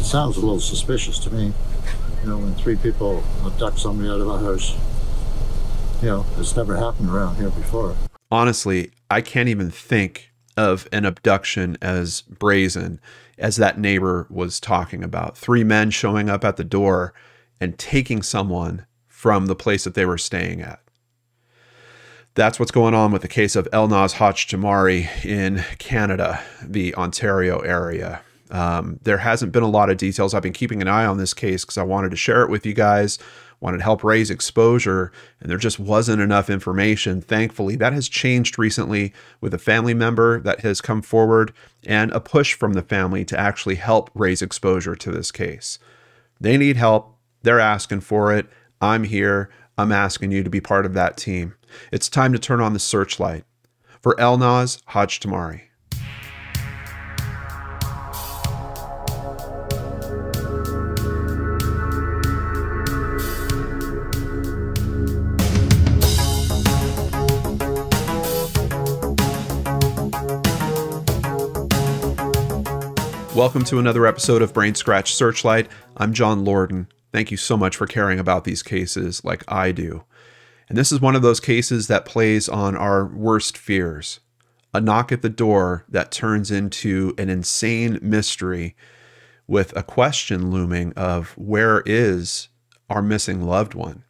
sounds a little suspicious to me. You know, when 3 people abduct somebody out of a house, you know, it's never happened around here before. Honestly, I can't even think of an abduction as brazen as that neighbor was talking about. 3 men showing up at the door and taking someone from the place that they were staying at. That's what's going on with the case of Elnaz Hajtamiri in Canada, the Ontario area. There hasn't been a lot of details. I've been keeping an eye on this case because I wanted to share it with you guys, wanted to help raise exposure, and there just wasn't enough information. Thankfully, that has changed recently with a family member that has come forward and a push from the family to actually help raise exposure to this case. They need help. They're asking for it. I'm here. I'm asking you to be part of that team. It's time to turn on the searchlight for Elnaz Hajtamiri. Welcome to another episode of Brainscratch Searchlight. I'm John Lorden. Thank you so much for caring about these cases like I do. And this is one of those cases that plays on our worst fears. A knock at the door that turns into an insane mystery with a question looming of where is our missing loved one?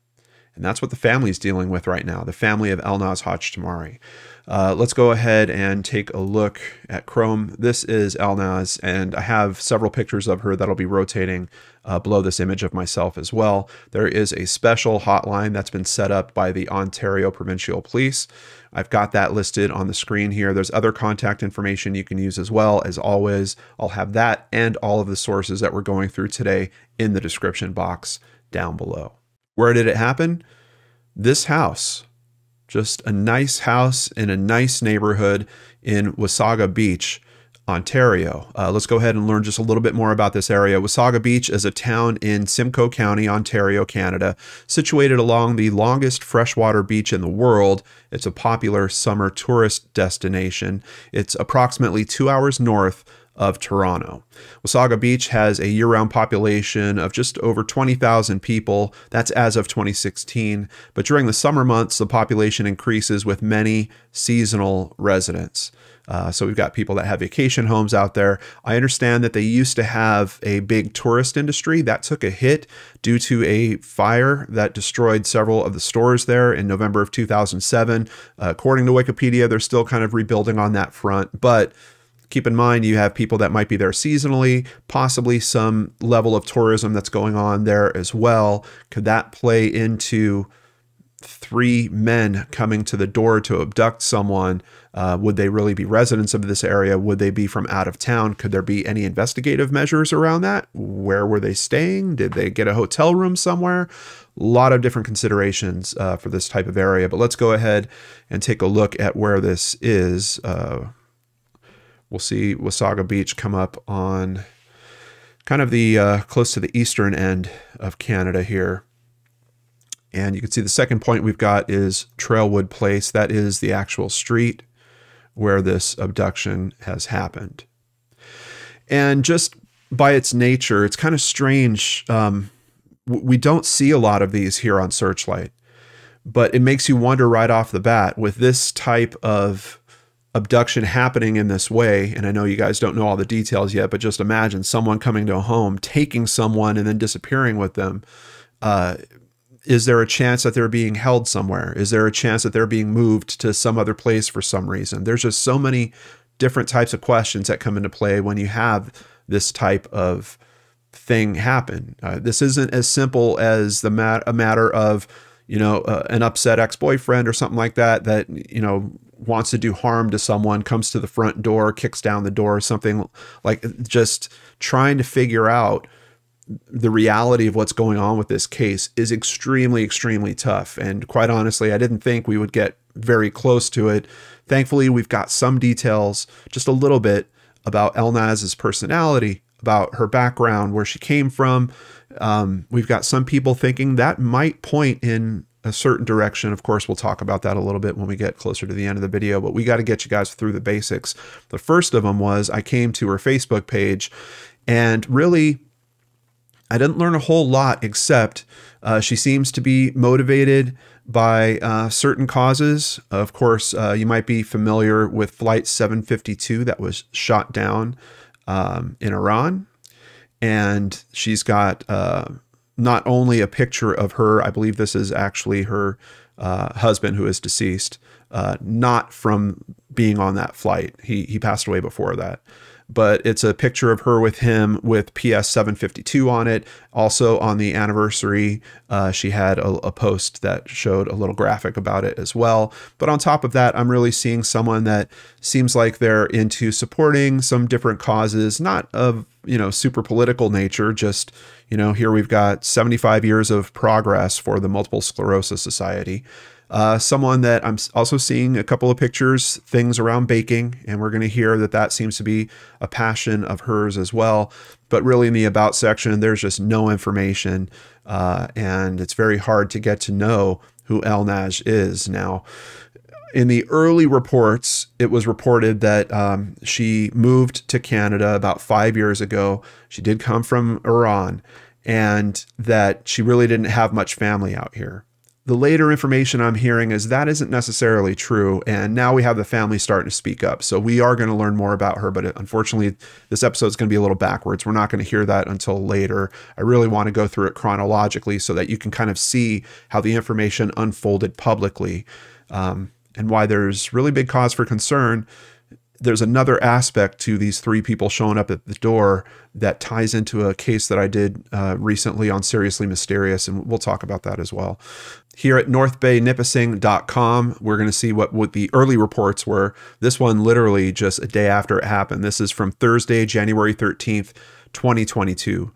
And that's what the family's dealing with right now, the family of Elnaz Hajtamiri. Let's go ahead and take a look at Chrome. This is Elnaz, and I have several pictures of her that'll be rotating below this image of myself as well. There is a special hotline that's been set up by the Ontario Provincial Police. I've got that listed on the screen here. There's other contact information you can use as well. As always, I'll have that and all of the sources that we're going through today in the description box down below. Where did it happen? This house. Just a nice house in a nice neighborhood in Wasaga Beach, Ontario. Let's go ahead and learn just a little bit more about this area. Wasaga Beach is a town in Simcoe County, Ontario, Canada, situated along the longest freshwater beach in the world. It's a popular summer tourist destination. It's approximately 2 hours north of Toronto. Wasaga Beach has a year-round population of just over 20,000 people. That's as of 2016. But during the summer months, the population increases with many seasonal residents. So we've got people that have vacation homes out there. I understand that they used to have a big tourist industry that took a hit due to a fire that destroyed several of the stores there in November of 2007. According to Wikipedia, they're still kind of rebuilding on that front, but keep in mind, you have people that might be there seasonally, possibly some level of tourism that's going on there as well. Could that play into 3 men coming to the door to abduct someone? Would they really be residents of this area? Would they be from out of town? Could there be any investigative measures around that? Where were they staying? Did they get a hotel room somewhere? A lot of different considerations for this type of area. But let's go ahead and take a look at where this is. We'll see Wasaga Beach come up on kind of the close to the eastern end of Canada here. And you can see the second point we've got is Trailwood Place. That is the actual street where this abduction has happened. And just by its nature, it's kind of strange. We don't see a lot of these here on Searchlight, but it makes you wonder right off the bat with this type of abduction happening in this way, and I know you guys don't know all the details yet, but just imagine someone coming to a home, taking someone, and then disappearing with them. Is there a chance that they're being held somewhere? Is there a chance that they're being moved to some other place for some reason? There's just so many different types of questions that come into play when you have this type of thing happen. This isn't as simple as a matter of, you know, an upset ex-boyfriend or something like that, you know, wants to do harm to someone, comes to the front door, kicks down the door, something like just trying to figure out the reality of what's going on with this case is extremely, extremely tough. And quite honestly, I didn't think we would get very close to it. Thankfully, we've got some details, just a little bit, about Elnaz's personality, about her background, where she came from. We've got some people thinking that might point in a certain direction. Of course, we'll talk about that a little bit when we get closer to the end of the video, but we got to get you guys through the basics. The first of them was I came to her Facebook page, and really I didn't learn a whole lot, except she seems to be motivated by certain causes. Of course, you might be familiar with Flight 752 that was shot down in Iran. And she's got not only a picture of her, I believe this is actually her husband who is deceased, not from being on that flight. He passed away before that. But it's a picture of her with him with PS 752 on it. Also on the anniversary, she had a post that showed a little graphic about it as well. But on top of that, I'm really seeing someone that seems like they're into supporting some different causes, not of, super political nature, just, here we've got 75 years of progress for the Multiple Sclerosis Society. Someone that I'm also seeing a couple of pictures, things around baking, and we're going to hear that that seems to be a passion of hers as well. But really in the About section, there's just no information, and it's very hard to get to know who Elnaz is. Now, in the early reports, it was reported that she moved to Canada about 5 years ago. She did come from Iran, and that she really didn't have much family out here. The later information I'm hearing is that isn't necessarily true, and now we have the family starting to speak up. So we are going to learn more about her, but unfortunately, this episode is going to be a little backwards. We're not going to hear that until later. I really want to go through it chronologically so that you can kind of see how the information unfolded publicly, and why there's really big cause for concern. There's another aspect to these three people showing up at the door that ties into a case that I did recently on Seriously Mysterious, and we'll talk about that as well. Here at northbaynipissing.com, we're going to see what the early reports were. This one literally just a day after it happened. This is from Thursday, January 13th, 2022.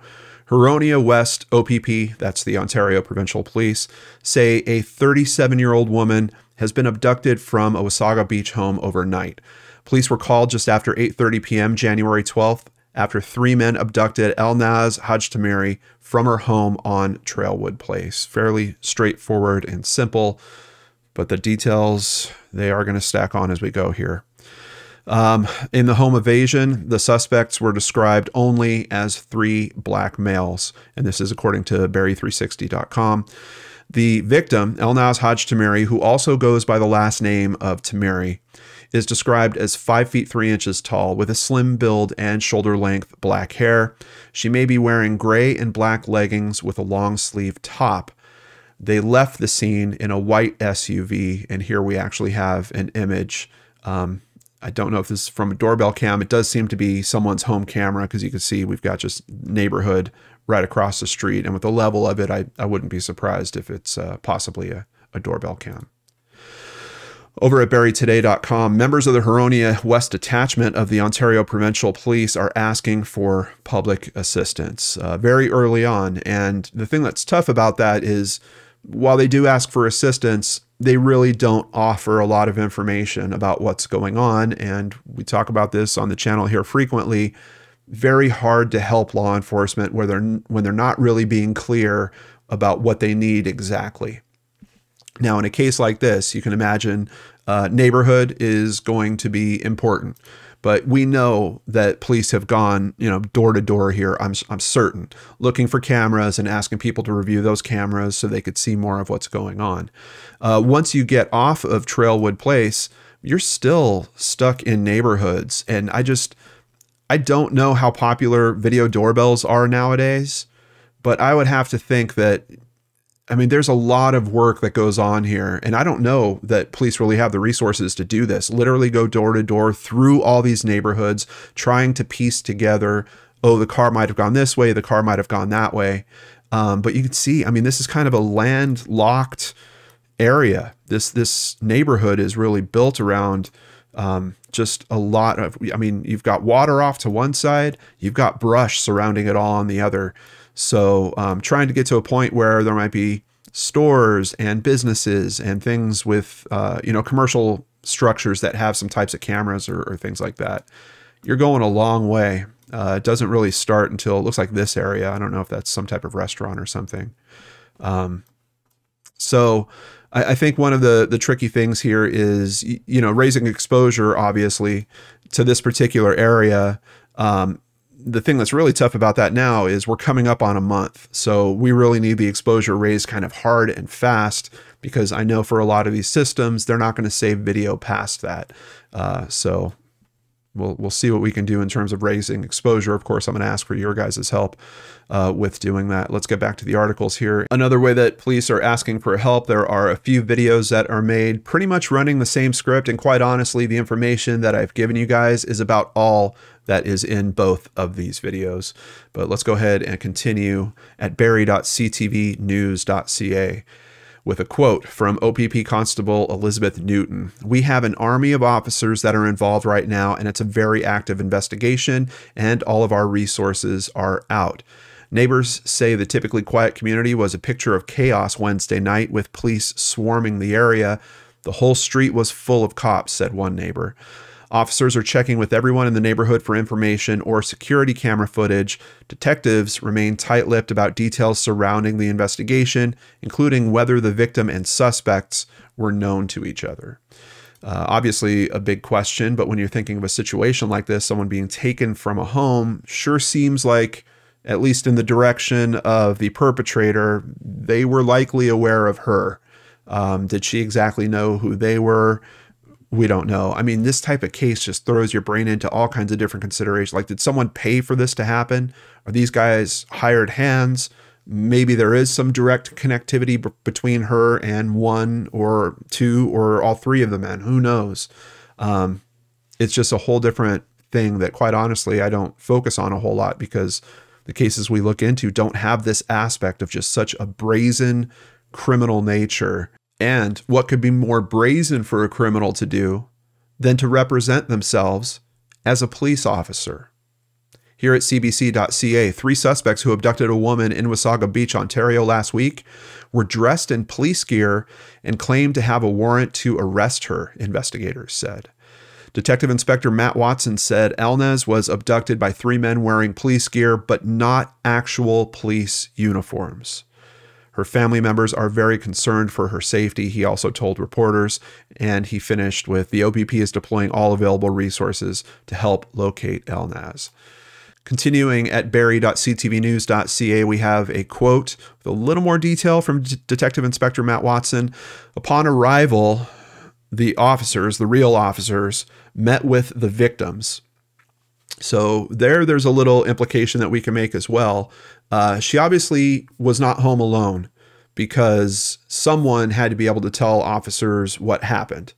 Huronia West OPP, that's the Ontario Provincial Police, say a 37-year-old woman has been abducted from a Wasaga beach home overnight. Police were called just after 8:30 p.m. January 12th after three men abducted Elnaz Hajtamiri from her home on Trailwood Place. Fairly straightforward and simple, but the details, they are going to stack on as we go here. In the home invasion, the suspects were described only as three black males, and this is according to Berry360.com. The victim, Elnaz Hajtamiri, who also goes by the last name of Tamiri, is described as 5 feet 3 inches tall with a slim build and shoulder-length black hair. She may be wearing gray and black leggings with a long-sleeve top. They left the scene in a white SUV, and here we actually have an image. I don't know if this is from a doorbell cam. It does seem to be someone's home camera because you can see we've got just neighborhood right across the street. And with the level of it, I wouldn't be surprised if it's possibly a doorbell cam. Over at BerryToday.com, members of the Huronia West Detachment of the Ontario Provincial Police are asking for public assistance very early on. And the thing that's tough about that is while they do ask for assistance, they really don't offer a lot of information about what's going on. And we talk about this on the channel here frequently. Very hard to help law enforcement when they're not really being clear about what they need exactly. Now, in a case like this, you can imagine neighborhood is going to be important. But we know that police have gone, door to door here, I'm certain, looking for cameras and asking people to review those cameras so they could see more of what's going on. Once you get off of Trailwood Place, you're still stuck in neighborhoods. And I don't know how popular video doorbells are nowadays, but I would have to think that, there's a lot of work that goes on here, and I don't know that police really have the resources to do this. Literally go door to door through all these neighborhoods, trying to piece together, oh, the car might have gone this way, the car might have gone that way. But you can see, this is kind of a landlocked area. This neighborhood is really built around just a lot of, you've got water off to one side, you've got brush surrounding it all on the other. So trying to get to a point where there might be stores and businesses and things with, commercial structures that have some types of cameras or things like that. You're going a long way. It doesn't really start until it looks like this area. I don't know if that's some type of restaurant or something. So I think one of the tricky things here is, raising exposure, obviously, to this particular area. the thing that's really tough about that now is we're coming up on a month. So we really need the exposure raised kind of hard and fast, because I know for a lot of these systems, they're not going to save video past that. So we'll see what we can do in terms of raising exposure. Of course, I'm going to ask for your guys' help with doing that. Let's get back to the articles here. Another way that police are asking for help, there are a few videos that are made pretty much running the same script. And quite honestly, the information that I've given you guys is about all that is in both of these videos. But let's go ahead and continue at barry.ctvnews.ca. with a quote from OPP Constable Elizabeth Newton. "We have an army of officers that are involved right now, and it's a very active investigation, and all of our resources are out. Neighbors say the typically quiet community was a picture of chaos Wednesday night with police swarming the area. The whole street was full of cops," said one neighbor. "Officers are checking with everyone in the neighborhood for information or security camera footage. Detectives remain tight-lipped about details surrounding the investigation, including whether the victim and suspects were known to each other." Obviously a big question, but when you're thinking of a situation like this, someone being taken from a home sure seems like, at least in the direction of the perpetrator, they were likely aware of her. Did she exactly know who they were? We don't know. I mean, this type of case just throws your brain into all kinds of different considerations. Like, did someone pay for this to happen? Are these guys hired hands? Maybe there is some direct connectivity between her and one or two or all three of the men. Who knows? It's just a whole different thing that, quite honestly, I don't focus on a whole lot, because the cases we look into don't have this aspect of just such a brazen criminal nature. And what could be more brazen for a criminal to do than to represent themselves as a police officer? Here at cbc.ca, 3 suspects who abducted a woman in Wasaga Beach, Ontario last week were dressed in police gear and claimed to have a warrant to arrest her, investigators said. Detective Inspector Matt Watson said Elnaz was abducted by 3 men wearing police gear, but not actual police uniforms. Her family members are very concerned for her safety, he also told reporters, and he finished with, "The OPP is deploying all available resources to help locate Elnaz." Continuing at barry.ctvnews.ca, we have a quote with a little more detail from Detective Inspector Matt Watson. "Upon arrival, the officers, the real officers, met with the victims." So there's a little implication that we can make as well. She obviously was not home alone, because someone had to be able to tell officers what happened.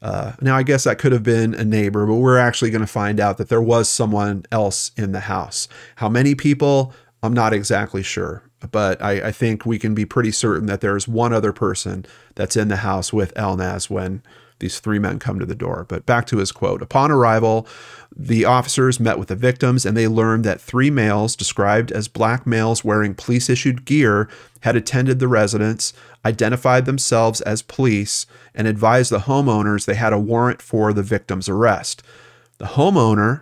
Now, I guess that could have been a neighbor, but we're actually going to find out that there was someone else in the house. How many people? I'm not exactly sure, but I think we can be pretty certain that there's one other person that's in the house with Elnaz when these 3 men come to the door. But back to his quote. "Upon arrival, the officers met with the victims, and they learned that 3 males described as black males wearing police-issued gear had attended the residence, identified themselves as police, and advised the homeowners they had a warrant for the victim's arrest. The homeowner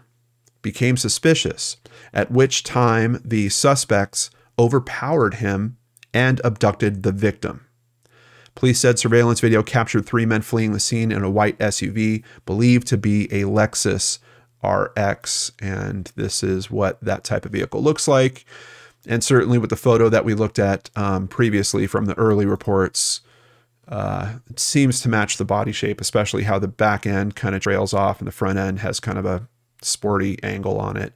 became suspicious, at which time the suspects overpowered him and abducted the victim. Police said surveillance video captured 3 men fleeing the scene in a white SUV, believed to be a Lexus RX, and this is what that type of vehicle looks like. And certainly with the photo that we looked at previously from the early reports, it seems to match the body shape, especially how the back end kind of trails off and the front end has kind of a sporty angle on it.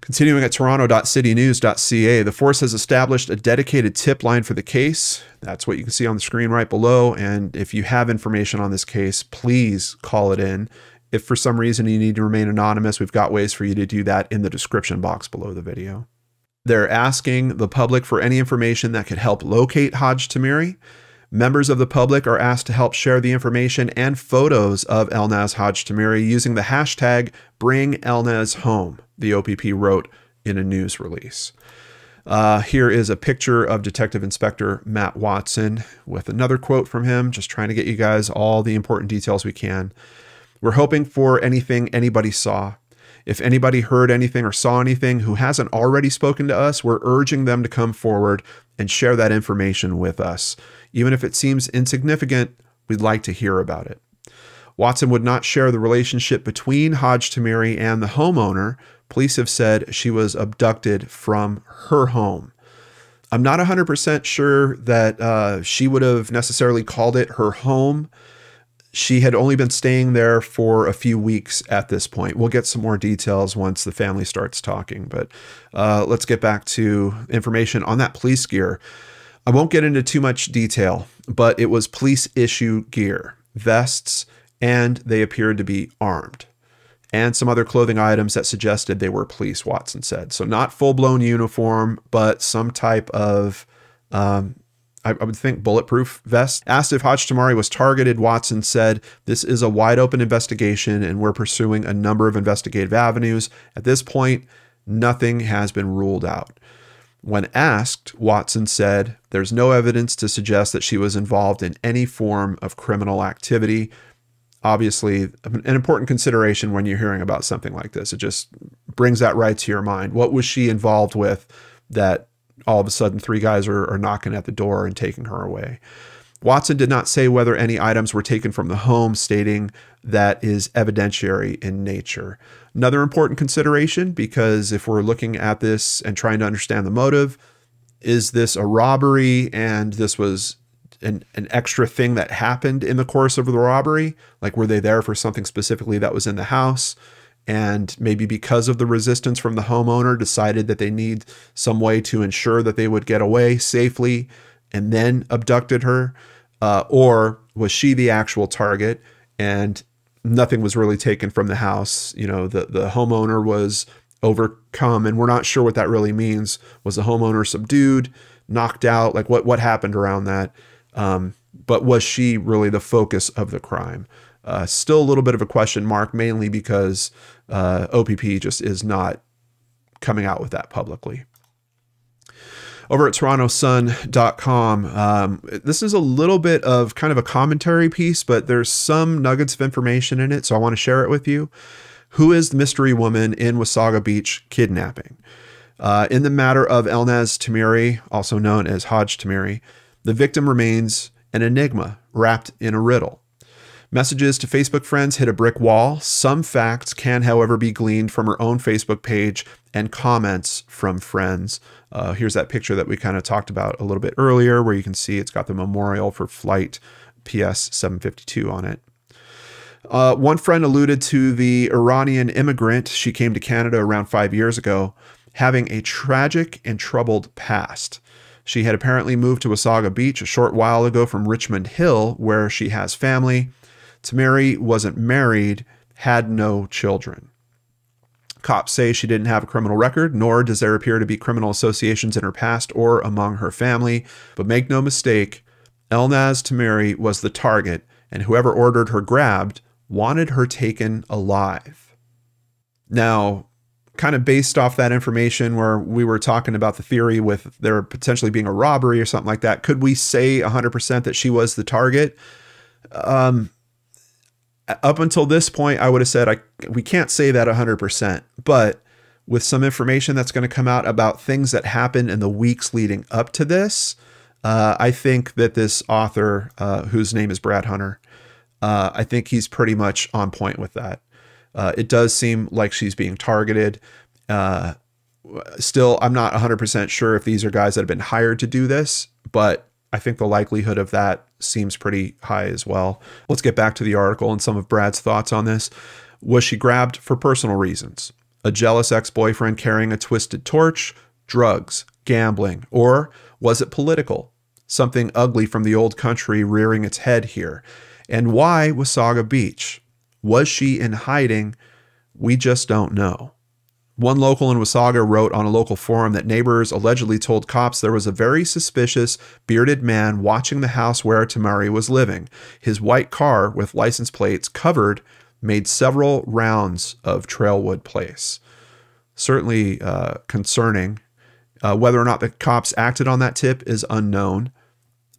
Continuing at toronto.citynews.ca, the force has established a dedicated tip line for the case. That's what you can see on the screen right below. And if you have information on this case, please call it in. If for some reason you need to remain anonymous, we've got ways for you to do that in the description box below the video. They're asking the public for any information that could help locate Hajtamiri. Members of the public are asked to help share the information and photos of Elnaz Hajtamiri using the hashtag #BringElnazHome, the OPP wrote in a news release. Here is a picture of Detective Inspector Matt Watson with another quote from him, just trying to get you guys all the important details we can. "We're hoping for anything anybody saw. If anybody heard anything or saw anything who hasn't already spoken to us, we're urging them to come forward and share that information with us. Even if it seems insignificant, we'd like to hear about it. Watson would not share the relationship between Hajtamiri and the homeowner. Police have said she was abducted from her home. I'm not 100% sure that she would have necessarily called it her home. She had only been staying there for a few weeks at this point. We'll get some more details once the family starts talking, but let's get back to information on that police gear. I won't get into too much detail, but it was police issue gear, vests, and they appeared to be armed, and some other clothing items that suggested they were police, Watson said. So not full-blown uniform, but some type of I would think bulletproof vest. Asked if Hajtamiri was targeted, Watson said, "This is a wide open investigation and we're pursuing a number of investigative avenues. At this point, nothing has been ruled out." When asked, Watson said, "There's no evidence to suggest that she was involved in any form of criminal activity." Obviously, an important consideration when you're hearing about something like this. It just brings that right to your mind. What was she involved with that all of a sudden 3 guys are knocking at the door and taking her away? Watson did not say whether any items were taken from the home, stating that is evidentiary in nature. Another important consideration, because if we're looking at this and trying to understand the motive, is this a robbery and this was an extra thing that happened in the course of the robbery? Like, were they there for something specifically that was in the house? And maybe because of the resistance from the homeowner, decided that they need some way to ensure that they would get away safely and then abducted her? Or was she the actual target and nothing was really taken from the house? You know, the homeowner was overcome, and we're not sure what that really means. Was the homeowner subdued, knocked out? Like what happened around that? But was she really the focus of the crime? Still a little bit of a question mark, mainly because OPP just is not coming out with that publicly. Over at TorontoSun.com, this is a little bit of kind of a commentary piece, but there's some nuggets of information in it, so I want to share it with you. Who is the mystery woman in Wasaga Beach kidnapping? In the matter of Elnaz Tamiri, also known as Hajtamiri, the victim remains an enigma wrapped in a riddle. Messages to Facebook friends hit a brick wall. Some facts can, however, be gleaned from her own Facebook page and comments from friends. Here's that picture that we kind of talked about a little bit earlier, where you can see it's got the memorial for Flight PS 752 on it. One friend alluded to the Iranian immigrant. She came to Canada around 5 years ago, having a tragic and troubled past. She had apparently moved to Wasaga Beach a short while ago from Richmond Hill, where she has family. Tamiri wasn't married, had no children. Cops say she didn't have a criminal record, nor does there appear to be criminal associations in her past or among her family. But make no mistake, Elnaz Tamiri was the target, and whoever ordered her grabbed wanted her taken alive. Now, kind of based off that information where we were talking about the theory with there potentially being a robbery or something like that, could we say 100% that she was the target? Up until this point, I would have said we can't say that 100%, but with some information that's going to come out about things that happened in the weeks leading up to this, I think that this author, whose name is Brad Hunter, I think he's pretty much on point with that. It does seem like she's being targeted. Still, I'm not 100% sure if these are guys that have been hired to do this, but I think the likelihood of that seems pretty high as well. Let's get back to the article and some of Brad's thoughts on this. Was she grabbed for personal reasons? A jealous ex-boyfriend carrying a twisted torch? Drugs? Gambling? Or was it political? Something ugly from the old country rearing its head here? And why Wasaga Beach? Was she in hiding? We just don't know. One local in Wasaga wrote on a local forum that neighbors allegedly told cops there was a very suspicious bearded man watching the house where Tamiri was living. His white car with license plates covered made several rounds of Trailwood Place. Certainly concerning. Whether or not the cops acted on that tip is unknown.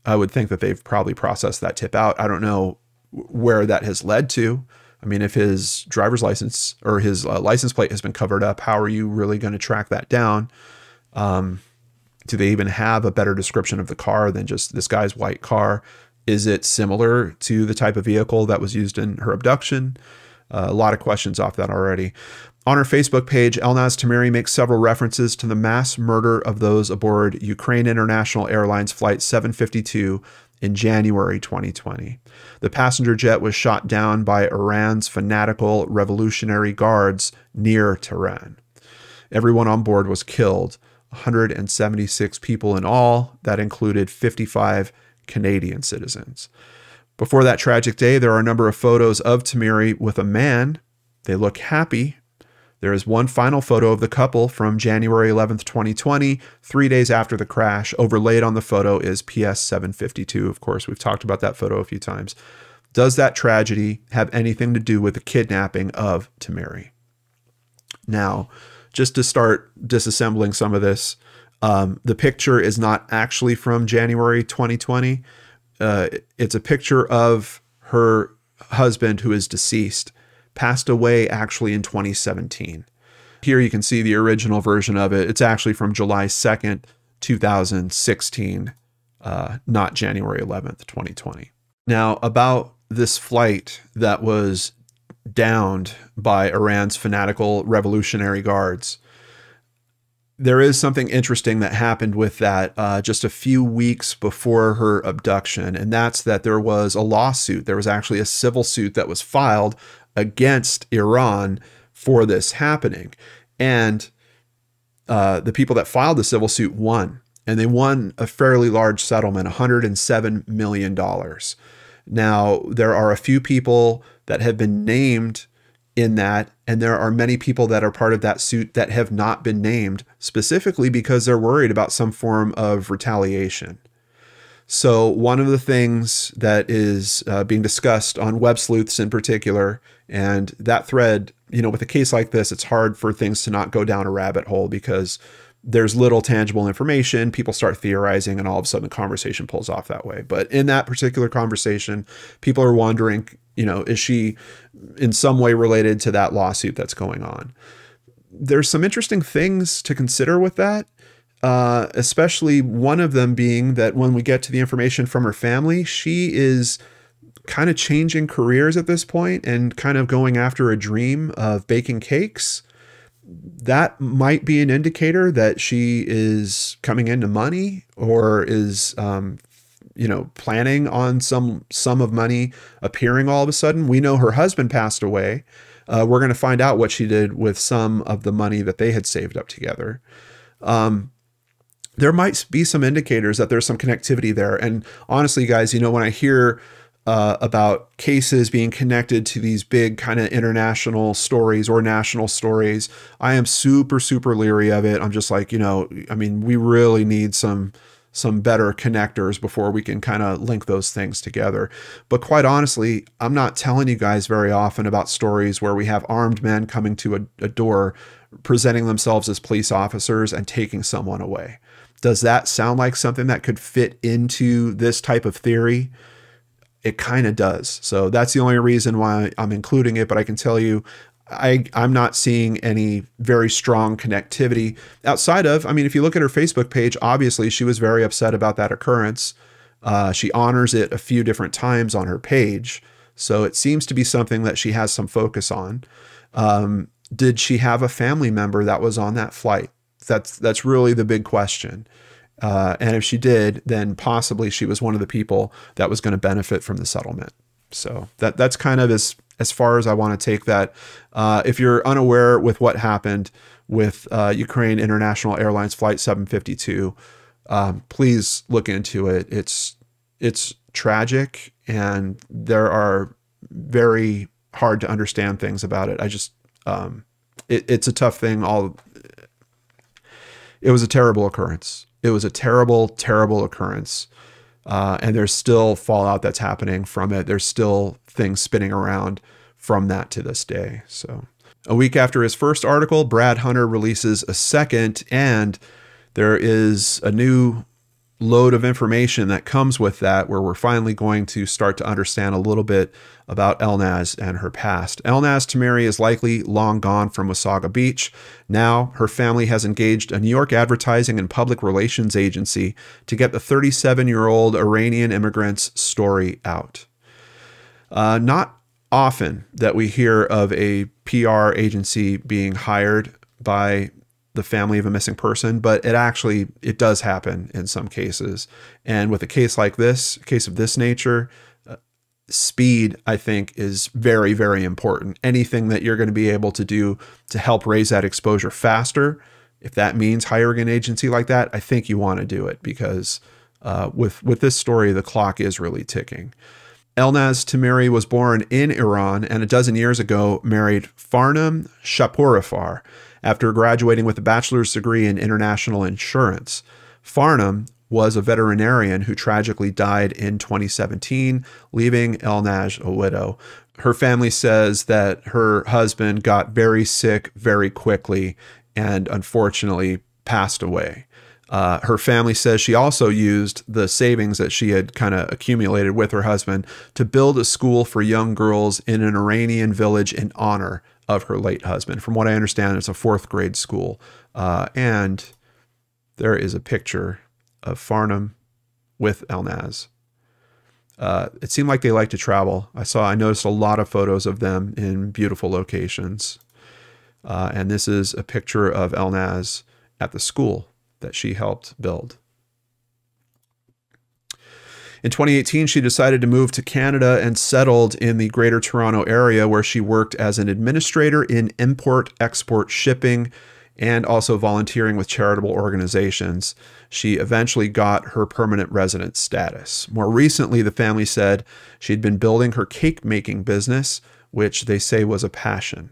I would think that they've probably processed that tip out. I don't know where that has led to. I mean, if his driver's license or his license plate has been covered up, how are you really going to track that down? Do they even have a better description of the car than just this guy's white car? Is it similar to the type of vehicle that was used in her abduction? A lot of questions off that already. On her Facebook page, Elnaz Hajtamiri makes several references to the mass murder of those aboard Ukraine International Airlines Flight 752 in January 2020. The passenger jet was shot down by Iran's fanatical revolutionary guards near Tehran. Everyone on board was killed, 176 people in all. That included 55 Canadian citizens. Before that tragic day, there are a number of photos of Hajtamiri with a man. They look happy. There is one final photo of the couple from January 11th, 2020, 3 days after the crash. Overlaid on the photo is PS 752. Of course, we've talked about that photo a few times. Does that tragedy have anything to do with the kidnapping of Hajtamiri? Now, just to start disassembling some of this, the picture is not actually from January 2020. It's a picture of her husband who is deceased. Passed away actually in 2017. Here you can see the original version of it. It's actually from July 2nd, 2016, not January 11th, 2020. Now, about this flight that was downed by Iran's fanatical revolutionary guards, there is something interesting that happened with that just a few weeks before her abduction, and that's that there was a lawsuit. There was actually a civil suit that was filed against Iran for this happening. And the people that filed the civil suit won. And they won a fairly large settlement, $107 million. Now, there are a few people that have been named in that, and there are many people that are part of that suit that have not been named, specifically because they're worried about some form of retaliation. So one of the things that is being discussed on Web Sleuths in particular, and that thread, with a case like this, it's hard for things to not go down a rabbit hole because there's little tangible information. People start theorizing and all of a sudden the conversation pulls off that way. But in that particular conversation, people are wondering, is she in some way related to that lawsuit that's going on? There's some interesting things to consider with that. Especially one of them being that when we get to the information from her family, she is kind of changing careers at this point and kind of going after a dream of baking cakes. That might be an indicator that she is coming into money or is, planning on some sum of money appearing all of a sudden. We know her husband passed away. We're going to find out what she did with some of the money that they had saved up together. There might be some indicators that there's some connectivity there. And honestly, guys, when I hear about cases being connected to these big kind of international stories or national stories, I am super, super leery of it. I'm just like, we really need some better connectors before we can kind of link those things together. But quite honestly, I'm not telling you guys very often about stories where we have armed men coming to a door, presenting themselves as police officers and taking someone away. Does that sound like something that could fit into this type of theory? It kind of does. So that's the only reason why I'm including it. But I can tell you, I'm not seeing any very strong connectivity outside of, if you look at her Facebook page, obviously she was very upset about that occurrence. She honors it a few different times on her page. So it seems to be something that she has some focus on. Did she have a family member that was on that flight? That's really the big question. And if she did, then possibly she was one of the people that was going to benefit from the settlement. So that's kind of as far as I want to take that. If you're unaware with what happened with Ukraine International Airlines Flight 752, please look into it. It's tragic, and there are very hard to understand things about it. It's a tough thing. It was a terrible occurrence. It was a terrible, terrible occurrence. And there's still fallout that's happening from it. There's still things spinning around from that to this day. So a week after his first article, Brad Hunter releases a second, and there is a new load of information that comes with that, where we're finally going to start to understand a little bit about Elnaz and her past. Elnaz Hajtamiri is likely long gone from Wasaga Beach. Now, her family has engaged a New York advertising and public relations agency to get the 37-year-old Iranian immigrant's story out. Not often that we hear of a PR agency being hired by the family of a missing person, but it does happen in some cases. And with a case like this, a case of this nature, speed, I think, is very, very important. Anything that you're going to be able to do to help raise that exposure faster, if that means hiring an agency like that, I think you want to do it, because with this story, the clock is really ticking. Elnaz Hajtamiri was born in Iran and a dozen years ago married Farnam Shapoorifar after graduating with a bachelor's degree in international insurance. Farnam was a veterinarian who tragically died in 2017, leaving Elnaz a widow. Her family says that her husband got very sick very quickly and unfortunately passed away. Her family says she also used the savings that she had kind of accumulated with her husband to build a school for young girls in an Iranian village in honor of her late husband. From what I understand, it's a 4th grade school. And there is a picture of Farnam with Elnaz. It seemed like they like to travel. I noticed a lot of photos of them in beautiful locations. And this is a picture of Elnaz at the school that she helped build. In 2018, she decided to move to Canada and settled in the Greater Toronto area, where she worked as an administrator in import-export shipping and also volunteering with charitable organizations. She eventually got her permanent resident status. More recently, the family said she'd been building her cake-making business, which they say was a passion.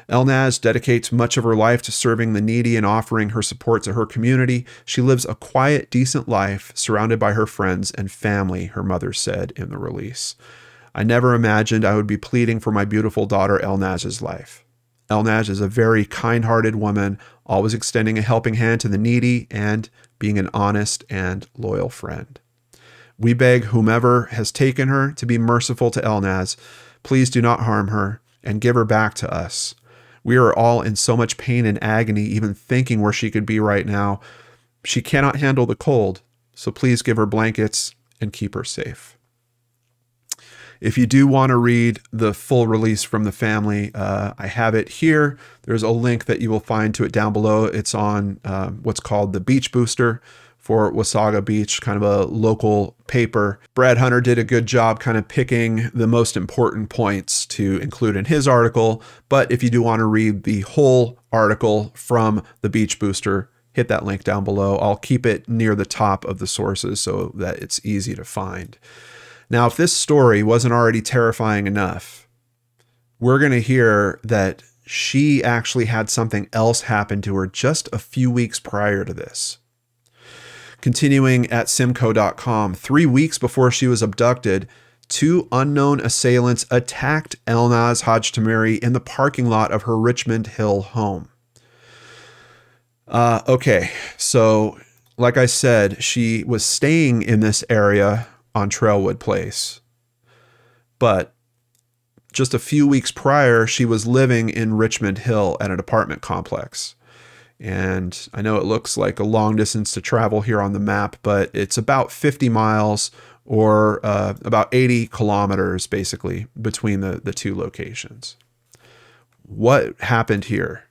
Elnaz dedicates much of her life to serving the needy and offering her support to her community. She lives a quiet, decent life surrounded by her friends and family, her mother said in the release. I never imagined I would be pleading for my beautiful daughter Elnaz's life. Elnaz is a very kind-hearted woman, always extending a helping hand to the needy and being an honest and loyal friend. We beg whomever has taken her to be merciful to Elnaz. Please do not harm her and give her back to us. We are all in so much pain and agony, even thinking where she could be right now. She cannot handle the cold, so please give her blankets and keep her safe. If you do want to read the full release from the family, I have it here. There's a link that you will find to it down below. It's on what's called the Beach Booster for Wasaga Beach, kind of a local paper. Brad Hunter did a good job kind of picking the most important points to include in his article. But if you do want to read the whole article from the Beach Booster, hit that link down below. I'll keep it near the top of the sources so that it's easy to find. Now, if this story wasn't already terrifying enough, we're going to hear that she actually had something else happen to her just a few weeks prior to this. Continuing at Simco.com, 3 weeks before she was abducted, 2 unknown assailants attacked Elnaz Hajtamiri in the parking lot of her Richmond Hill home. Okay, so like I said, she was staying in this area on Trailwood Place, but just a few weeks prior, she was living in Richmond Hill at an apartment complex. And I know it looks like a long distance to travel here on the map, but it's about 50 miles or about 80 kilometers, basically, between the 2 locations. What happened here?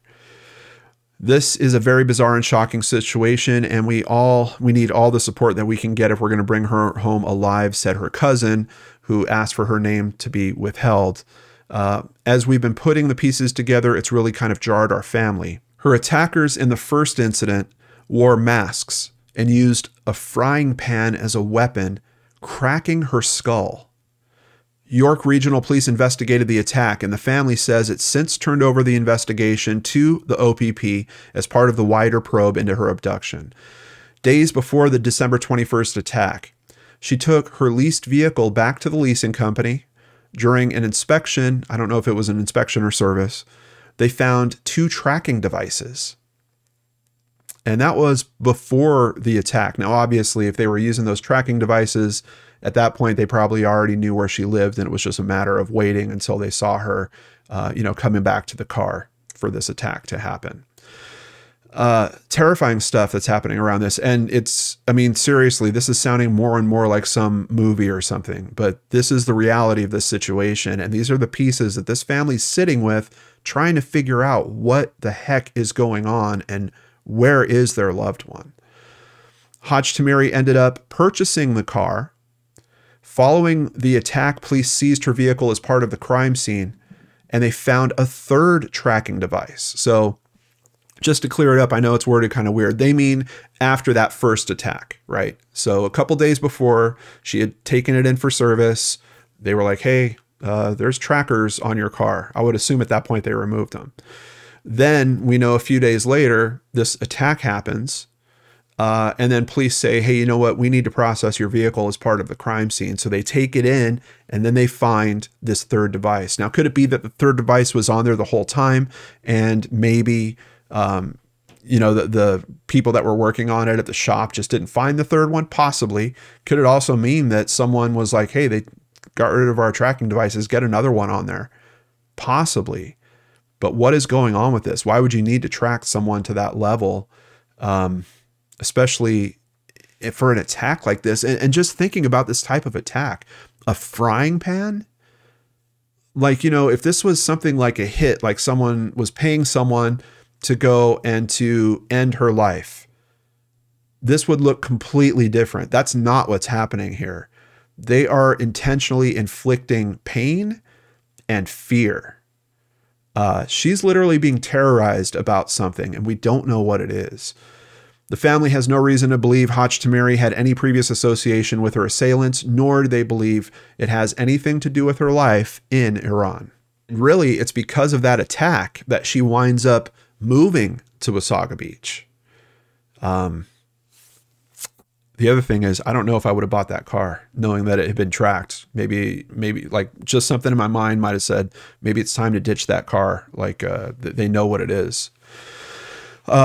This is a very bizarre and shocking situation, and we need all the support that we can get if we're going to bring her home alive, said her cousin, who asked for her name to be withheld. As we've been putting the pieces together, it's really kind of jarred our family. Her attackers in the first incident wore masks and used a frying pan as a weapon, cracking her skull. York Regional Police investigated the attack, and the family says it's since turned over the investigation to the OPP as part of the wider probe into her abduction. Days before the December 21st attack, she took her leased vehicle back to the leasing company. During an inspection, I don't know if it was an inspection or service, they found 2 tracking devices. And that was before the attack. Now, obviously, if they were using those tracking devices, at that point, they probably already knew where she lived, and it was just a matter of waiting until they saw her, coming back to the car for this attack to happen. Terrifying stuff that's happening around this. And seriously, this is sounding more and more like some movie or something, but this is the reality of this situation. And these are the pieces that this family's sitting with, trying to figure out what the heck is going on and where is their loved one. Hajtamiri ended up purchasing the car. Following the attack, police seized her vehicle as part of the crime scene, and they found a third tracking device. So just to clear it up, I know it's worded kind of weird. They mean after that first attack, right? So a couple days before, she had taken it in for service. They were like, hey, there's trackers on your car. I would assume at that point they removed them. Then we know a few days later, this attack happens. And then police say, hey, you know what? We need to process your vehicle as part of the crime scene. So they take it in, and then they find this third device. Now, could it be that the third device was on there the whole time, and maybe, the people that were working on it at the shop just didn't find the third one? Possibly. Could it also mean that someone was like, hey, they got rid of our tracking devices, get another one on there? Possibly. But what is going on with this? Why would you need to track someone to that level? Especially for an attack like this. And just thinking about this type of attack, a frying pan, like, if this was something like a hit, like someone was paying someone to go and to end her life, this would look completely different. That's not what's happening here. They are intentionally inflicting pain and fear. She's literally being terrorized about something, and we don't know what it is. The family has no reason to believe Hajtamiri had any previous association with her assailants, nor do they believe it has anything to do with her life in Iran. Really, it's because of that attack that she winds up moving to Wasaga Beach. The other thing is, I don't know if I would have bought that car knowing that it had been tracked. Maybe like just something in my mind might have said, maybe it's time to ditch that car. Like they know what it is.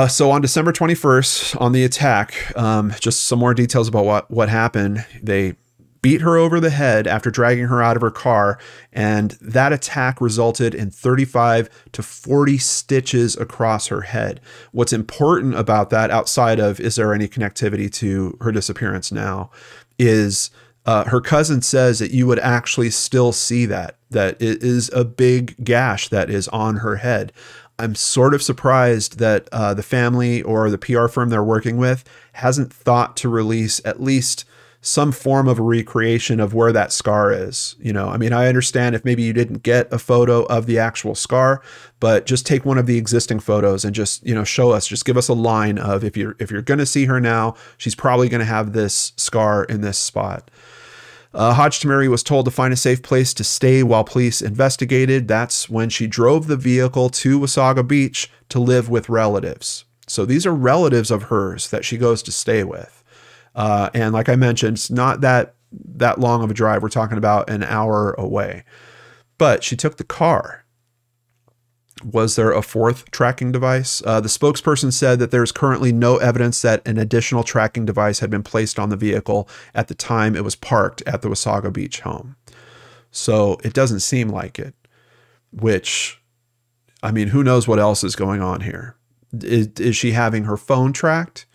So on December 21st, on the attack, just some more details about what happened. They beat her over the head after dragging her out of her car, and that attack resulted in 35 to 40 stitches across her head. What's important about that, outside of is there any connectivity to her disappearance now, is her cousin says that you would actually still see that it is a big gash that is on her head. I'm sort of surprised that the family or the PR firm they're working with hasn't thought to release at least some form of a recreation of where that scar is. I understand if maybe you didn't get a photo of the actual scar, but just take one of the existing photos and just, show us, just give us a line of if you're going to see her now, she's probably going to have this scar in this spot. Hajtamiri was told to find a safe place to stay while police investigated. That's when she drove the vehicle to Wasaga Beach to live with relatives. So these are relatives of hers that she goes to stay with. And like I mentioned, it's not that long of a drive. We're talking about an hour away. But she took the car. Was there a fourth tracking device? The spokesperson said that there's currently no evidence that an additional tracking device had been placed on the vehicle at the time it was parked at the Wasaga Beach home. So it doesn't seem like it, which, who knows what else is going on here? Is she having her phone tracked?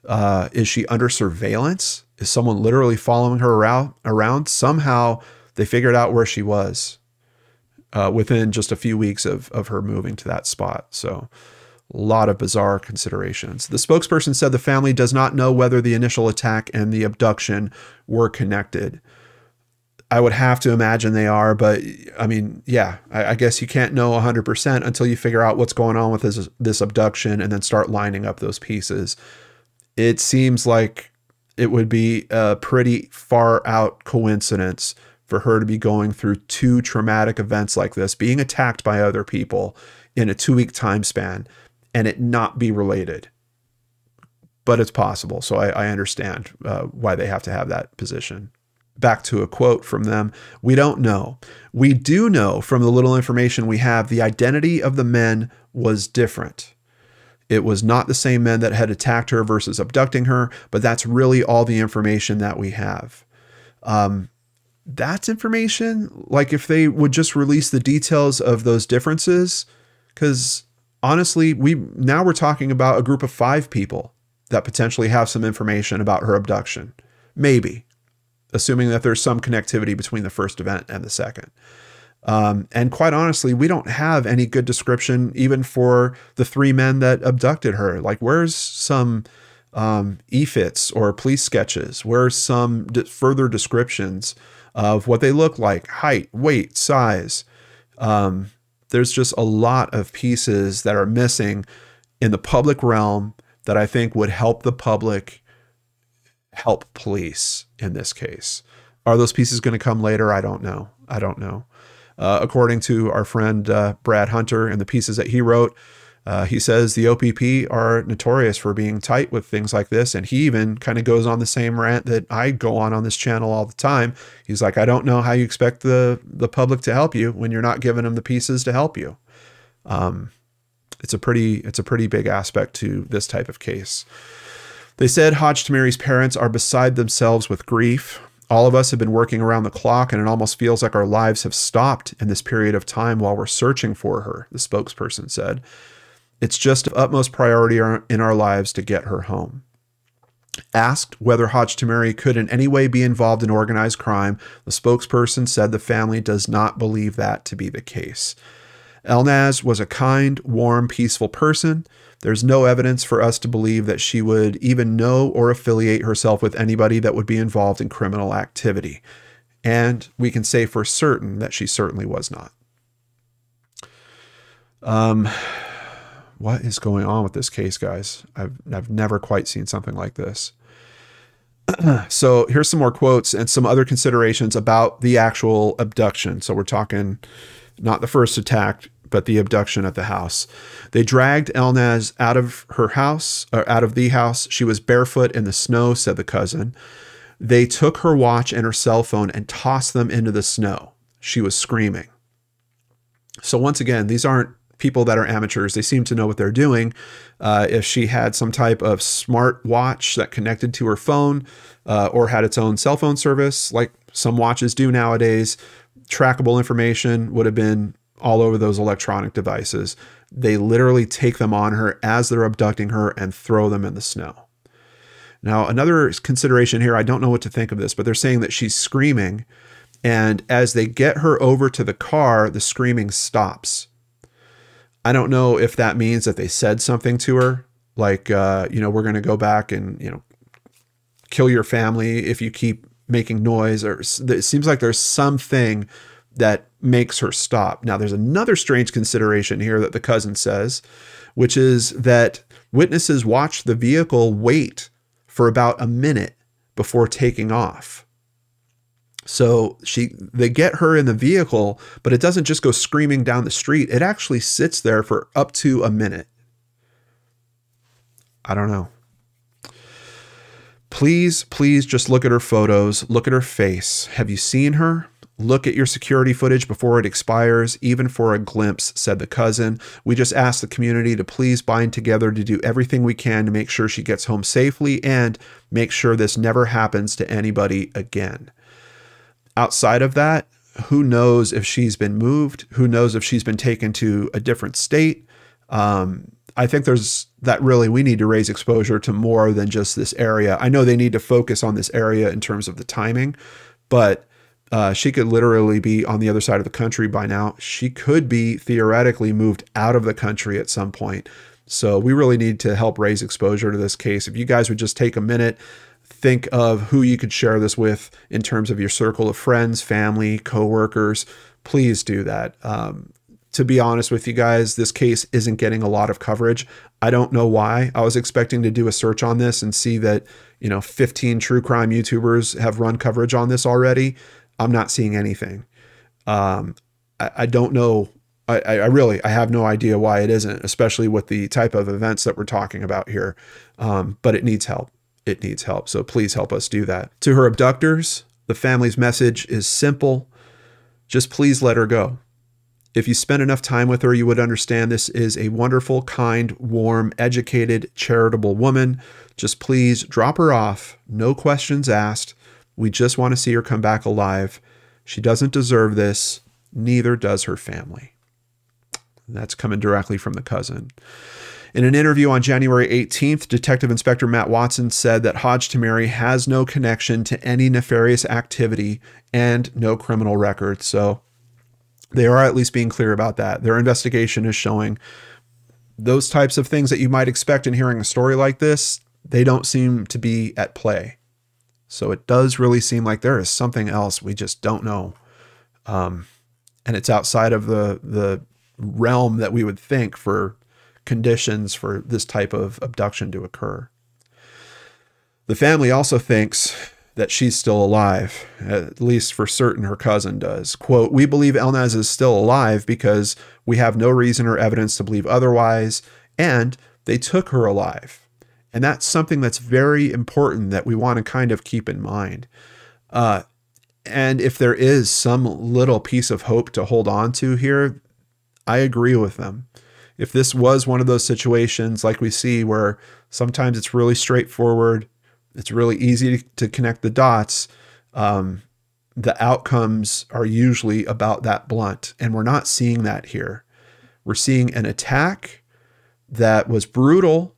Is she under surveillance? Is someone literally following her around? Somehow they figured out where she was. Within just a few weeks of her moving to that spot. So a lot of bizarre considerations. The spokesperson said the family does not know whether the initial attack and the abduction were connected. I would have to imagine they are, but I guess you can't know 100% until you figure out what's going on with this abduction and then start lining up those pieces. It seems like it would be a pretty far out coincidence for her to be going through two traumatic events like this, being attacked by other people in a 2-week time span, and it not be related. But it's possible. So I understand why they have to have that position. Back to a quote from them. We don't know. We do know from the little information we have, the identity of the men was different. It was not the same men that had attacked her versus abducting her, but that's really all the information that we have. That's information, like if they would just release the details of those differences, because honestly, now we're talking about a group of 5 people that potentially have some information about her abduction. Maybe, assuming that there's some connectivity between the first event and the second. And quite honestly, we don't have any good description even for the 3 men that abducted her. Like, where's some e-fits or police sketches? Where's some further descriptions of what they look like, height, weight, size? There's just a lot of pieces that are missing in the public realm that I think would help the public help police in this case. Are those pieces going to come later? I don't know. I don't know. According to our friend Brad Hunter and the pieces that he wrote, he says the OPP are notorious for being tight with things like this. And he even kind of goes on the same rant that I go on this channel all the time. He's like, I don't know how you expect the public to help you when you're not giving them the pieces to help you. It's a pretty big aspect to this type of case. They said Hajtamiri's parents are beside themselves with grief. All of us have been working around the clock, and it almost feels like our lives have stopped in this period of time while we're searching for her, the spokesperson said. It's just of utmost priority in our lives to get her home. Asked whether Hajtamiri could in any way be involved in organized crime, the spokesperson said the family does not believe that to be the case. Elnaz was a kind, warm, peaceful person. There's no evidence for us to believe that she would even know or affiliate herself with anybody that would be involved in criminal activity. And we can say for certain that she certainly was not. What is going on with this case, guys? I've never quite seen something like this. So here's some more quotes and some other considerations about the actual abduction. So we're talking not the first attack, but the abduction at the house. They dragged Elnaz out of her house, or out of the house. She was barefoot in the snow, said the cousin. They took her watch and her cell phone and tossed them into the snow. She was screaming. So once again, these aren't people that are amateurs. They seem to know what they're doing. If she had some type of smart watch that connected to her phone or had its own cell phone service, like some watches do nowadays, trackable information would have been all over those electronic devices. They literally take them on her as they're abducting her and throw them in the snow. Now, another consideration here, I don't know what to think of this, but they're saying that she's screaming, and as they get her over to the car, the screaming stops. I don't know if that means that they said something to her, like, you know, we're going to go back and, you know, kill your family if you keep making noise, or it seems like there's something that makes her stop. Now, there's another strange consideration here that the cousin says, which is that witnesses watched the vehicle wait for about a minute before taking off. So they get her in the vehicle, but it doesn't just go screaming down the street. It actually sits there for up to a minute. I don't know. Please just look at her photos. Look at her face. Have you seen her? Look at your security footage before it expires, even for a glimpse, said the cousin. We just ask the community to please bind together to do everything we can to make sure she gets home safely and make sure this never happens to anybody again. Outside of that, who knows if she's been moved? Who knows if she's been taken to a different state? I think we need to raise exposure to more than just this area. I know they need to focus on this area in terms of the timing, but she could literally be on the other side of the country by now. She could be theoretically moved out of the country at some point. So we really need to help raise exposure to this case. If you guys would just take a minute, think of who you could share this with in terms of your circle of friends, family, coworkers, please do that. To be honest with you guys, this case isn't getting a lot of coverage. I don't know why. I was expecting to do a search on this and see that, 15 true crime YouTubers have run coverage on this already. I'm not seeing anything. I don't know. I have no idea why it isn't, especially with the type of events that we're talking about here. But it needs help. It needs help. So please help us do that. To her abductors, the family's message is simple. Just please let her go. If you spend enough time with her, you would understand this is a wonderful, kind, warm, educated, charitable woman. Just please drop her off. No questions asked. We just want to see her come back alive. She doesn't deserve this. Neither does her family. That's coming directly from the cousin. In an interview on January 18th, Detective Inspector Matt Watson said that Hajtamiri has no connection to any nefarious activity and no criminal record. So they are at least being clear about that. Their investigation is showing those types of things that you might expect in hearing a story like this. They don't seem to be at play. So it does really seem like there is something else we just don't know. And it's outside of the realm that we would think for conditions for this type of abduction to occur. The family also thinks that she's still alive, at least for certain her cousin does. Quote, "We believe Elnaz is still alive because we have no reason or evidence to believe otherwise, and they took her alive." And that's something that's very important that we want to kind of keep in mind. And if there is some little piece of hope to hold on to here, I agree with them. If this was one of those situations like we see where sometimes it's really straightforward, it's really easy to connect the dots, the outcomes are usually about that blunt. And we're not seeing that here. We're seeing an attack that was brutal,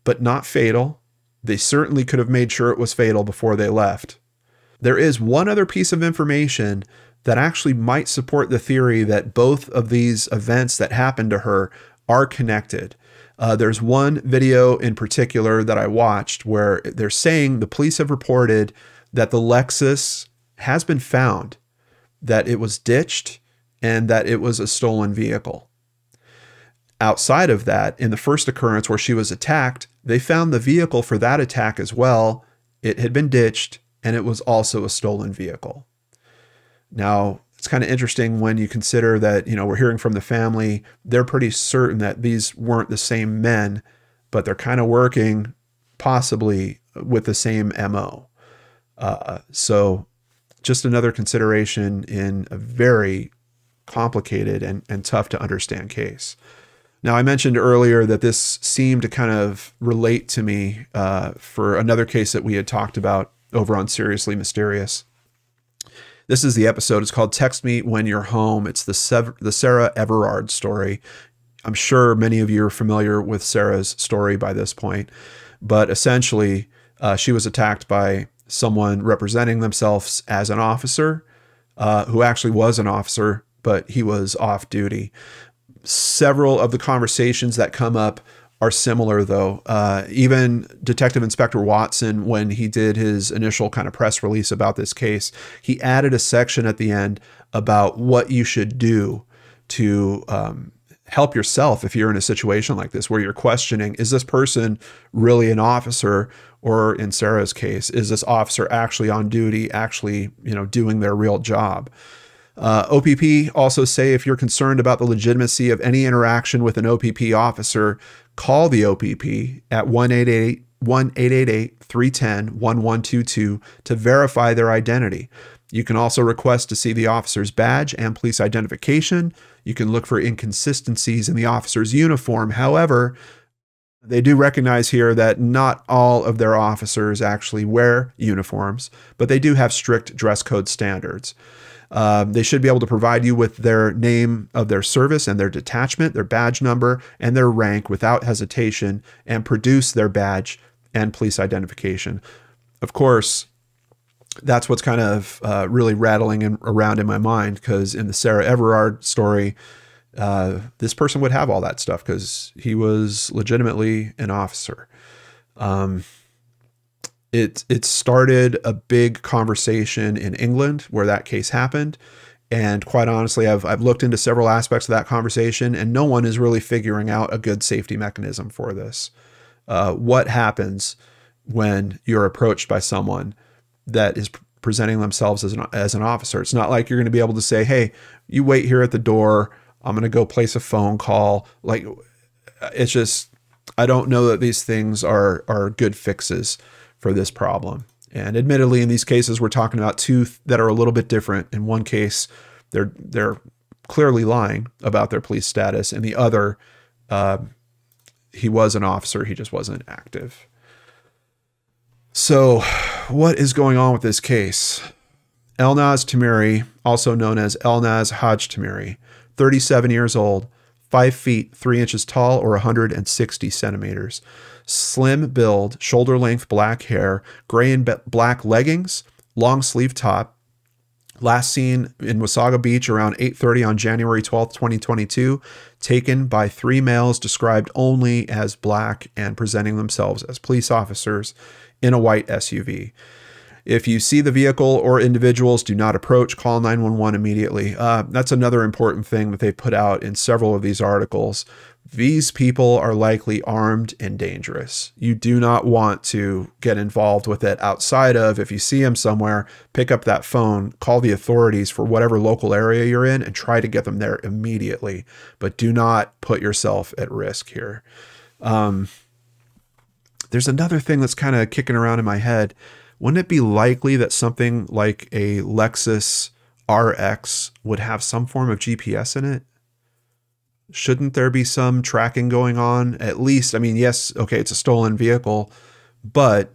but not fatal. They certainly could have made sure it was fatal before they left. There is one other piece of information that actually might support the theory that both of these events that happened to her are connected. There's one video in particular that I watched where they're saying the police have reported that the Lexus has been found, that it was ditched, and that it was a stolen vehicle. Outside of that, in the first occurrence where she was attacked, they found the vehicle for that attack as well. It had been ditched, and it was also a stolen vehicle. Now, it's kind of interesting when you consider that, we're hearing from the family, they're pretty certain that these weren't the same men, but they're kind of working possibly with the same MO. So just another consideration in a very complicated and tough to understand case. Now, I mentioned earlier that this seemed to kind of relate to me for another case that we had talked about over on Seriously Mysterious. This is the episode. It's called Text Me When You're Home. It's the Sarah Everard story. I'm sure many of you are familiar with Sarah's story by this point, but essentially she was attacked by someone representing themselves as an officer who actually was an officer, but he was off duty. Several of the conversations that come up are similar, though. Even Detective Inspector Watson, when he did his initial kind of press release about this case, he added a section at the end about what you should do to help yourself if you're in a situation like this, where you're questioning, is this person really an officer? Or in Sarah's case, is this officer actually on duty, actually, doing their real job? OPP also say if you're concerned about the legitimacy of any interaction with an OPP officer, call the OPP at 1-888-310-1122 to verify their identity. You can also request to see the officer's badge and police identification. You can look for inconsistencies in the officer's uniform. However, they do recognize here that not all of their officers actually wear uniforms, but they do have strict dress code standards. They should be able to provide you with their name of their service and their detachment, their badge number, and their rank without hesitation, and produce their badge and police identification. Of course, that's what's kind of really rattling around in my mind, because in the Sarah Everard story, this person would have all that stuff because he was legitimately an officer. It started a big conversation in England where that case happened. And quite honestly, I've looked into several aspects of that conversation, and no one is really figuring out a good safety mechanism for this. What happens when you're approached by someone that is presenting themselves as an officer? It's not like you're going to be able to say, hey, you wait here at the door, I'm going to go place a phone call. Like, it's just, I don't know that these things are good fixes for this problem. And admittedly, in these cases, we're talking about two that are a little bit different. In one case, they're clearly lying about their police status, and the other, he was an officer, he just wasn't active. So what is going on with this case? Elnaz Tamiri, also known as Elnaz Hajtamiri, 37 years old, 5 feet 3 inches tall, or 160 centimeters. Slim build, shoulder length black hair, gray and black leggings, long sleeve top. Last seen in Wasaga Beach around 8:30 on January 12th, 2022. Taken by 3 males described only as black and presenting themselves as police officers in a white SUV. If you see the vehicle or individuals, do not approach, call 911 immediately. That's another important thing that they put out in several of these articles. These people are likely armed and dangerous. You do not want to get involved with it outside of, if you see them somewhere, pick up that phone, call the authorities for whatever local area you're in, and try to get them there immediately. But do not put yourself at risk here. There's another thing that's kind of kicking around in my head. Wouldn't it be likely that something like a Lexus RX would have some form of GPS in it? Shouldn't there be some tracking going on? At least, I mean, yes, okay, it's a stolen vehicle, but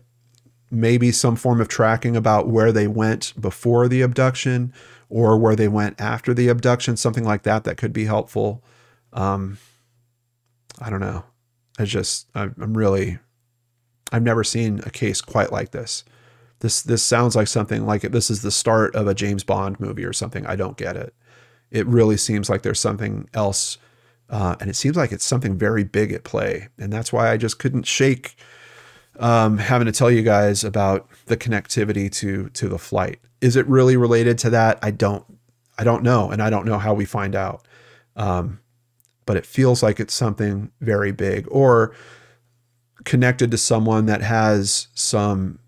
maybe some form of tracking about where they went before the abduction or where they went after the abduction, something like that, that could be helpful. I don't know. I've never seen a case quite like this. This sounds like something like this is the start of a James Bond movie or something. I don't get it. It really seems like there's something else. And it seems like it's something very big at play. And that's why I just couldn't shake having to tell you guys about the connectivity to the flight. Is it really related to that? I don't know. And I don't know how we find out. But it feels like it's something very big, or connected to someone that has some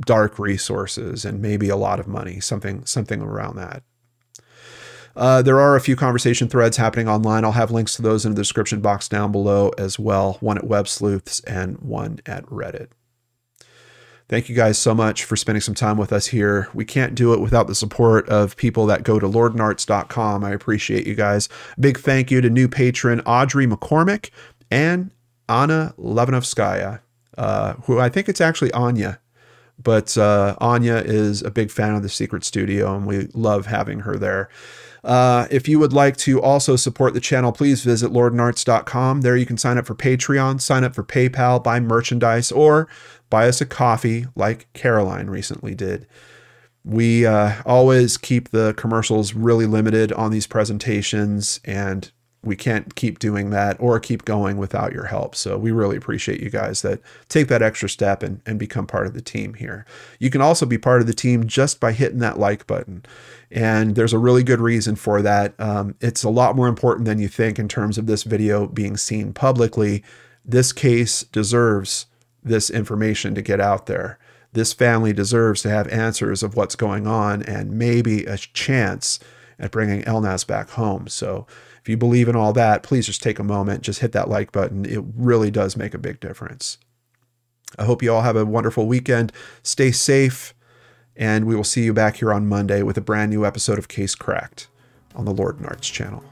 dark resources and maybe a lot of money, something around that. There are a few conversation threads happening online. I'll have links to those in the description box down below as well. One at Web Sleuths and one at Reddit. Thank you guys so much for spending some time with us here. We can't do it without the support of people that go to lordandarts.com. I appreciate you guys. Big thank you to new patron Audrey McCormick and Anna Levinovskaya, who I think it's actually Anya. But Anya is a big fan of The Secret Studio, and we love having her there. If you would like to also support the channel, please visit lordandarts.com. There you can sign up for Patreon, sign up for PayPal, buy merchandise, or buy us a coffee like Caroline recently did. We always keep the commercials really limited on these presentations, and we can't keep doing that or keep going without your help. So we really appreciate you guys that take that extra step and become part of the team here. You can also be part of the team just by hitting that like button. And there's a really good reason for that. It's a lot more important than you think in terms of this video being seen publicly. This case deserves this information to get out there. This family deserves to have answers of what's going on and maybe a chance at bringing Elnaz back home. So if you believe in all that, please just take a moment, just hit that like button. It really does make a big difference. I hope you all have a wonderful weekend. Stay safe, and we will see you back here on Monday with a brand new episode of Case Cracked on the Lord and Arts channel.